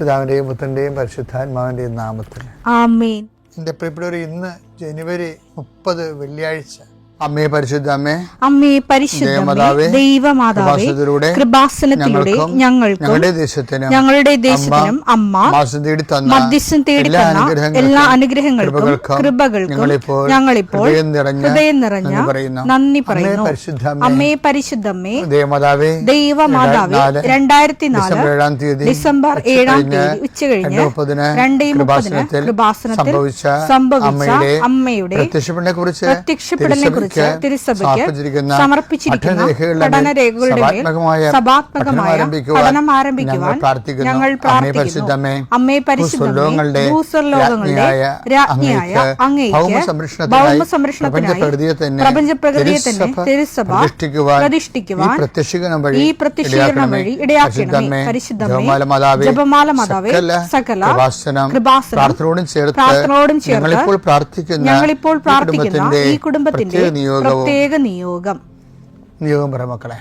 പിതാവിന്റെയും പുത്രന്റെയും പരിശുദ്ധാത്മാവിന്റെയും നാമത്തിൽ ആമേൻ. എൻ്റെ പ്രിയപ്പെട്ടവരെ, ഇന്ന് ജനുവരി 30 വെള്ളിയാഴ്ച. അമ്മേ പരിശുദ്ധ അമ്മേ, അമ്മേ പരിശുദ്ധമേ, ദൈവമാതാവേ, കൃപാസനത്തിലൂടെ ഞങ്ങൾക്കും ഞങ്ങളുടെ ദേശത്തിനും അമ്മ മധ്യസ്ഥം തേടി തന്ന എല്ലാ അനുഗ്രഹങ്ങൾക്കും കൃപകൾക്കും ഞങ്ങളിപ്പോൾ ഹൃദയം നിറഞ്ഞ നന്ദി പറയുന്നു. അമ്മേ പരിശുദ്ധമേ, ദൈവമാതാവേ, 2004 ഡിസംബർ 7 ഉച്ചകഴിഞ്ഞ് 2:30 കൃപാസനത്തിൽ സംഭവിച്ച അമ്മയുടെ പ്രത്യക്ഷപ്പെടലിനെ കുറിച്ച് തിരുസഭയ്ക്ക് സമർപ്പിച്ചിരിക്കുന്ന പഠനരേഖകളുടെ മേൽ സഭാത്മകമായ പഠനം ആരംഭിക്കുവാൻ ഞങ്ങൾ പ്രാർത്ഥിക്കുന്നു. അമ്മേ പരിശുദ്ധമേ, ഭൂസ്വർലോകങ്ങളുടെ രാജ്ഞിയായ അങ്ങേയ്ക്ക് ഭൗമസംരക്ഷണത്തിനായി പ്രപഞ്ചപ്രകൃതിയെ തന്നെ തിരുസഭ പ്രതിഷ്ഠിക്കുവാൻ ഈ പ്രത്യക്ഷീകരണം വഴി ഇടയാക്കണമേ. പരിശുദ്ധമേ, ജപമാല മാതാവേ, സകല കൃപാസനം പ്രാർത്ഥനയോടും ചേർത്ത് ഞങ്ങളിപ്പോൾ പ്രാർത്ഥിക്കുന്ന ഈ കുടുംബത്തിന്റെ പ്രത്യേക നിയോഗം പറ മക്കളെ.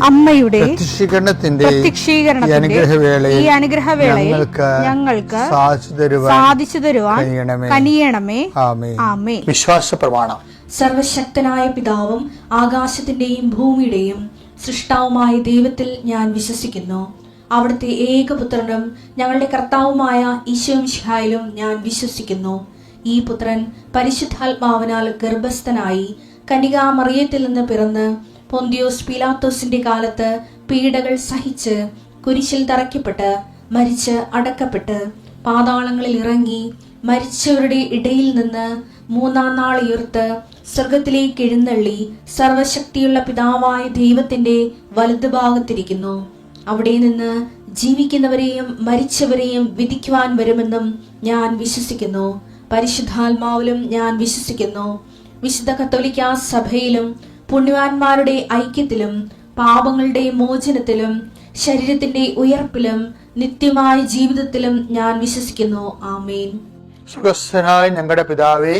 അമ്മയുടെ പ്രത്യക്ഷീകരണത്തിന്റെ ഈ അനുഗ്രഹവേളയിൽ ഞങ്ങൾക്ക് സാധിച്ചു തരുവാൻ കനിയണമേ. ആമേൻ. വിശ്വാസ പ്രമാണം. സർവശക്തനായ പിതാവും ആകാശത്തിന്റെയും ഭൂമിയുടെയും സൃഷ്ടാവുമായ ദൈവത്തിൽ ഞാൻ വിശ്വസിക്കുന്നു. അവിടുത്തെ ഏകപുത്രനും ഞങ്ങളുടെ കർത്താവുമായ ഈശോമിശിഹായിലും ഞാൻ വിശ്വസിക്കുന്നു. ഈ പുത്രൻ പരിശുദ്ധാത്മാവിനാൽ ഗർഭസ്ഥനായി കന്യകാമറിയത്തിൽ നിന്ന് പിറന്ന് പൊന്തിയോസ് പീലാത്തോസിന്റെ കാലത്ത് പീഡകൾ സഹിച്ച് കുരിശിൽ തറയ്ക്കപ്പെട്ട് മരിച്ച് അടക്കപ്പെട്ട് പാതാളങ്ങളിൽ ഇറങ്ങി മരിച്ചവരുടെ ഇടയിൽ നിന്ന് 3-ാം നാൾ ഉയർത്ത് സ്വർഗത്തിലേക്ക് എഴുന്നള്ളി സർവശക്തിയുള്ള പിതാവായ ദൈവത്തിന്റെ വലതുഭാഗത്തിരിക്കുന്നു. അവിടെ നിന്ന് ജീവിക്കുന്നവരെയും മരിച്ചവരെയും വിധിക്കുവാൻ വരുമെന്നും ഞാൻ വിശ്വസിക്കുന്നു. പരിശുദ്ധാത്മാവിലും ഞാൻ വിശ്വസിക്കുന്നു. വിശുദ്ധ കത്തോലിക്കാ സഭയിലും പുണ്യവാന്മാരുടെ ഐക്യത്തിലും പാപങ്ങളുടെ മോചനത്തിലും ശരീരത്തിന്റെ ഉയർപ്പിലും നിത്യമായ ജീവിതത്തിലും ഞാൻ വിശ്വസിക്കുന്നു. ആമേൻ. സുഖസ്ഥനായ ഞങ്ങളുടെ പിതാവേ,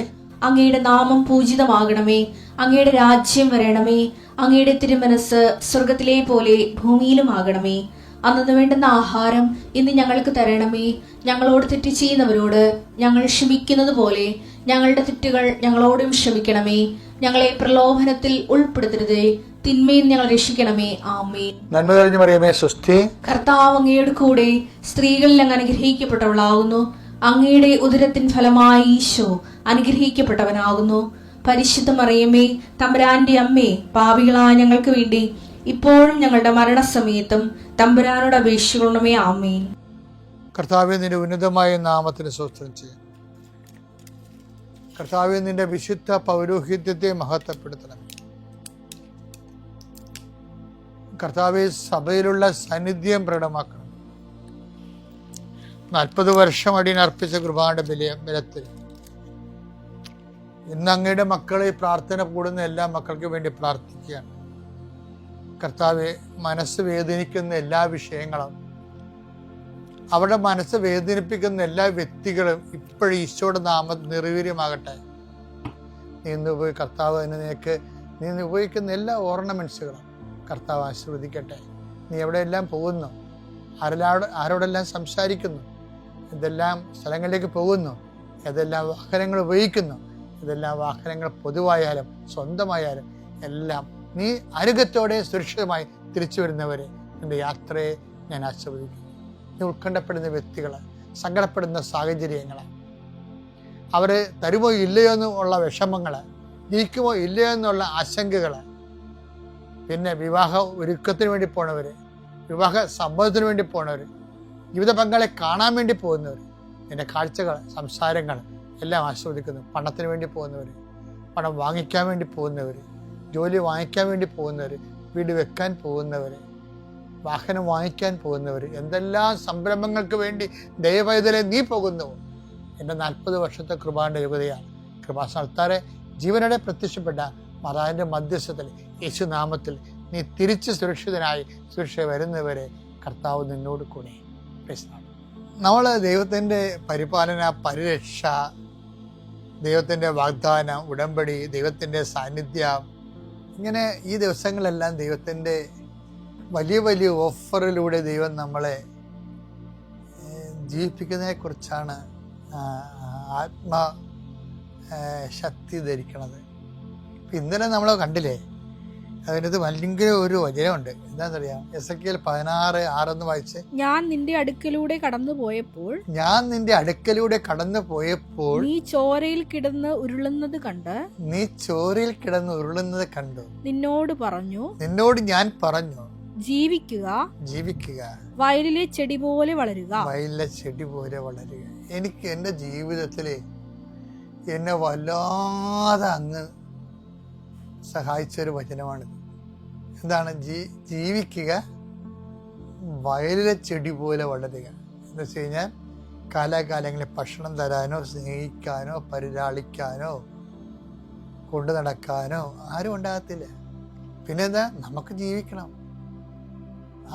അങ്ങയുടെ നാമം പൂജിതമാകണമേ. അങ്ങയുടെ രാജ്യം വരണമേ. അങ്ങയുടെ തിരുമനസ് സ്വർഗത്തിലെ പോലെ ഭൂമിയിലും ആകണമേ. അന്നു വേണ്ടുന്ന ആഹാരം ഇന്ന് ഞങ്ങൾക്ക് തരണമേ. ഞങ്ങളോട് തെറ്റ് ചെയ്യുന്നവരോട് ഞങ്ങൾ ക്ഷമിക്കുന്നത് പോലെ ഞങ്ങളുടെ തെറ്റുകൾ ഞങ്ങളോടും ക്ഷമിക്കണമേ. ഞങ്ങളെ പ്രലോഭനത്തിൽ ഉൾപ്പെടുത്തരുതേ, തിന്മയിൽ ഞങ്ങൾ രക്ഷിക്കണമേ. ആമേൻ. നന്മ നിറഞ്ഞ മറിയമേ, സ്വസ്തി. കർത്താവ് അങ്ങയുടെ കൂടെ സ്ത്രീകളിൽ അങ്ങ് അനുഗ്രഹിക്കപ്പെട്ടവളാകുന്നു. അങ്ങയുടെ ഉദരത്തിൻ ഫലമായി ഈശോ അനുഗ്രഹിക്കപ്പെട്ടവനാകുന്നു. പരിശുദ്ധ മറിയമേ, തമ്പുരാന്റെ അമ്മേ, പാപികളായ ഞങ്ങൾക്ക് വേണ്ടി ഇപ്പോഴും ഞങ്ങളുടെ മരണസമയത്തും തമ്പുരാനോട് അപേക്ഷിക്കണമേ. ആമേൻ. കർത്താവേ, നിന്റെ ഉന്നതമായ നാമത്തിന് സ്തോത്രം ചെയ്യാം. കർത്താവേ, നിന്റെ വിശുദ്ധ പൗരോഹിത്യത്തെ മഹത്വപ്പെടുത്തണം. കർത്താവേ, സഭയിലുള്ള സാന്നിധ്യം പ്രകടമാക്കണം. 40 വർഷം അടിയനർപ്പിച്ച കൃപാന്റെ ബലത്തിൽ ഇന്ന് അങ്ങയുടെ മക്കളെ പ്രാർത്ഥന കൂടുന്ന എല്ലാ മക്കൾക്ക് വേണ്ടി പ്രാർത്ഥിക്കുകയാണ്. കർത്താവെ, മനസ്സ് വേദനിക്കുന്ന എല്ലാ വിഷയങ്ങളും, അവരുടെ മനസ്സ് വേദനിപ്പിക്കുന്ന എല്ലാ വ്യക്തികളും ഇപ്പോഴും ഈശോയുടെ നാമം നിർവീര്യമാകട്ടെ. നീ കർത്താവ് നീ ഉപയോഗിക്കുന്ന എല്ലാ ഓർണമെന്റ്സുകളും കർത്താവ് ആശീർവദിക്കട്ടെ. നീ എവിടെയെല്ലാം പോകുന്നു, ആരോടെല്ലാം സംസാരിക്കുന്നു, ഇതെല്ലാം സ്ഥലങ്ങളിലേക്ക് പോകുന്നു, ഏതെല്ലാം വാഹനങ്ങൾ ഉപയോഗിക്കുന്നു, ഇതെല്ലാം വാഹനങ്ങൾ പൊതുവായാലും സ്വന്തമായാലും എല്ലാം നീ ആരോഗ്യത്തോടെ സുരക്ഷിതമായി തിരിച്ചു വരുന്നവരെ നിന്റെ യാത്രയെ ഞാൻ ആശീർവദിക്കുന്നു. നീ ഉത്കണ്ഠപ്പെടുന്ന വ്യക്തികൾ, സങ്കടപ്പെടുന്ന സാഹചര്യങ്ങൾ, അവർ തരുമോ ഇല്ലയോ എന്നുള്ള വിഷമങ്ങൾ, ജയിക്കുമോ ഇല്ലയോ എന്നുള്ള ആശങ്കകൾ, പിന്നെ വിവാഹ ഒരുക്കത്തിന് വേണ്ടി പോണവർ, വിവാഹ സമ്മതത്തിന് വേണ്ടി പോണവർ, ജീവിത പങ്കാളെ കാണാൻ വേണ്ടി പോകുന്നവർ, എൻ്റെ കാഴ്ചകൾ, സംസാരങ്ങൾ എല്ലാം ആസ്വദിക്കുന്നു. പണത്തിന് വേണ്ടി പോകുന്നവർ, പണം വാങ്ങിക്കാൻ വേണ്ടി പോകുന്നവർ, ജോലി വാങ്ങിക്കാൻ വേണ്ടി പോകുന്നവർ, വീട് വെക്കാൻ പോകുന്നവർ, വാഹനം വാങ്ങിക്കാൻ പോകുന്നവർ, എന്തെല്ലാം സംരംഭങ്ങൾക്ക് വേണ്ടി ദൈവപൈതലെ നീ പോകുന്നു. എൻ്റെ 40 വർഷത്തെ കൃപാന്റെ യോഗ്യതയാണ്. കൃപാസ്ഥാനത്താറെ ജീവനോടെ പ്രത്യക്ഷപ്പെട്ട മാതാവിൻ്റെ മധ്യസ്ഥത്തിൽ യേശുനാമത്തിൽ നീ തിരിച്ച് സുരക്ഷിതനായി സുരക്ഷ വരുന്നവരെ കർത്താവ് നിന്നോട് കൂടെ. നമ്മൾ ദൈവത്തിൻ്റെ പരിപാലന, പരിരക്ഷ, ദൈവത്തിൻ്റെ വാഗ്ദാനം, ഉടമ്പടി, ദൈവത്തിൻ്റെ സാന്നിധ്യം, ഇങ്ങനെ ഈ ദിവസങ്ങളെല്ലാം ദൈവത്തിൻ്റെ വലിയ വലിയ ഓഫറിലൂടെ ദൈവം നമ്മളെ ജീവിപ്പിക്കുന്നതിനെക്കുറിച്ചാണ് ആത്മശക്തി ധരിക്കണത്. ഇന്നലെ നമ്മൾ കണ്ടില്ലേ, അതിനകത്ത് ഭയങ്കര ഒരു വചനമുണ്ട്. എന്താണെന്നറിയാം? എസെക്കിയേൽ 16:6 വായിച്ച്, ഞാൻ നിന്റെ അടുക്കലൂടെ കടന്നു പോയപ്പോൾ നീ ചോരയിൽ കിടന്ന് ഉരുളുന്നത് കണ്ടു നിന്നോട് ഞാൻ പറഞ്ഞു, ജീവിക്കുക, വയലിലെ ചെടി പോലെ വളരുക. എനിക്ക് എൻ്റെ ജീവിതത്തിൽ എന്നെ വല്ലാതെ അങ്ങ് സഹായിച്ചൊരു വചനമാണിത്. എന്താണ്? ജീവിക്കുക, വയലിലെ ചെടി പോലെ വളരുക. എന്ന് വെച്ച് കഴിഞ്ഞാൽ കാലാകാലങ്ങളിൽ ഭക്ഷണം തരാനോ സ്നേഹിക്കാനോ പരിലാളിക്കാനോ കൊണ്ടു നടക്കാനോ ആരും ഉണ്ടാകത്തില്ല. പിന്നെന്താ? നമുക്ക് ജീവിക്കണം.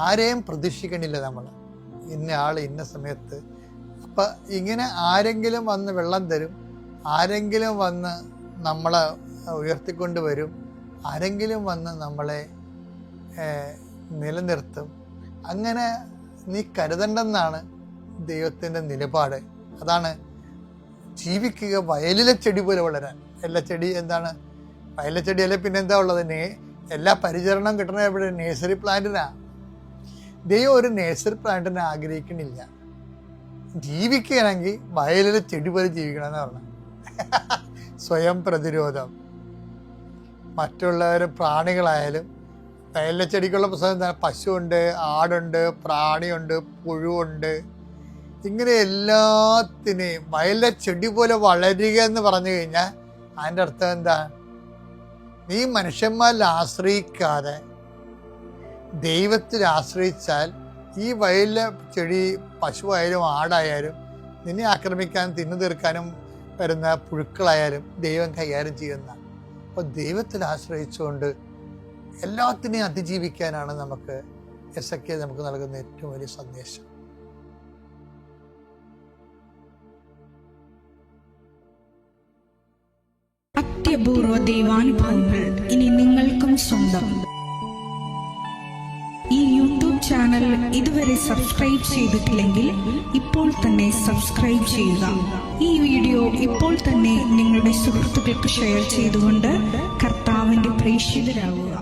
ആരെയും പ്രതീക്ഷിക്കണില്ല നമ്മൾ, ഇന്ന ആൾ ഇന്ന സമയത്ത്. അപ്പം ഇങ്ങനെ ആരെങ്കിലും വന്ന് വെള്ളം തരും, ആരെങ്കിലും വന്ന് നമ്മളെ ഉയർത്തിക്കൊണ്ട് വരും, ആരെങ്കിലും വന്ന് നമ്മളെ നിലനിർത്തും. അങ്ങനെ നീ കരുതണ്ടെന്നാണ് ദൈവത്തിൻ്റെ നിലപാട്. അതാണ് ജീവിക്കുക, വയലിലെ ചെടി പോലെ വളരാൻ. എല്ലാ ചെടി എന്താണ്? വയലിലെ ചെടി അല്ലെ പിന്നെന്താ ഉള്ളത്? എല്ലാ പരിചരണം കിട്ടണ എവിടെ? നേഴ്സറി പ്ലാന്റിനാ. ദൈവം ഒരു നേഴ്സറി പ്ലാന്റിനെ ആഗ്രഹിക്കണില്ല. ജീവിക്കുകയാണെങ്കിൽ വയലിലെ ചെടി പോലെ ജീവിക്കണം എന്ന് പറഞ്ഞു. സ്വയം പ്രതിരോധം. മറ്റുള്ളവർ പ്രാണികളായാലും, വയലിലെ ചെടിക്കുള്ള പുസ്തകം എന്താണ്? പശുവുണ്ട്, ആടുണ്ട്, പ്രാണിയുണ്ട്, പുഴുവുണ്ട്. ഇങ്ങനെ എല്ലാത്തിനെയും വയലിലെ ചെടി പോലെ വളരുക എന്ന് പറഞ്ഞു കഴിഞ്ഞാൽ അതിൻ്റെ അർത്ഥം എന്താ? നീ മനുഷ്യന്മാരിൽ ആശ്രയിക്കാതെ ദൈവത്തിൽ ആശ്രയിച്ചാൽ ഈ വയലിലെ ചെടി, പശുവായാലും ആടായാലും നിന്നെ ആക്രമിക്കാനും തിന്നു തീർക്കാനും വരുന്ന പുഴുക്കളായാലും ദൈവം കൈകാര്യം ചെയ്യുന്ന. അപ്പോൾ ദൈവത്തിൽ ആശ്രയിച്ചുകൊണ്ട് എല്ലാത്തിനെയും അതിജീവിക്കാനാണ് നമുക്ക് എസെക്കിയേൽ നമുക്ക് നൽകുന്ന ഏറ്റവും വലിയ സന്ദേശം. അത്യപൂർവ ദൈവാനുഭവങ്ങൾ ഇനി നിങ്ങൾക്കും സ്വന്തം. ഈ യൂട്യൂബ് ചാനൽ ഇതുവരെ സബ്സ്ക്രൈബ് ചെയ്തിട്ടില്ലെങ്കിൽ ഇപ്പോൾ തന്നെ സബ്സ്ക്രൈബ് ചെയ്യുക. ഈ വീഡിയോ ഇപ്പോൾ തന്നെ നിങ്ങളുടെ സുഹൃത്തുക്കൾക്ക് ഷെയർ ചെയ്തുകൊണ്ട് കർത്താവിന്റെ പ്രേക്ഷിതരാകുക.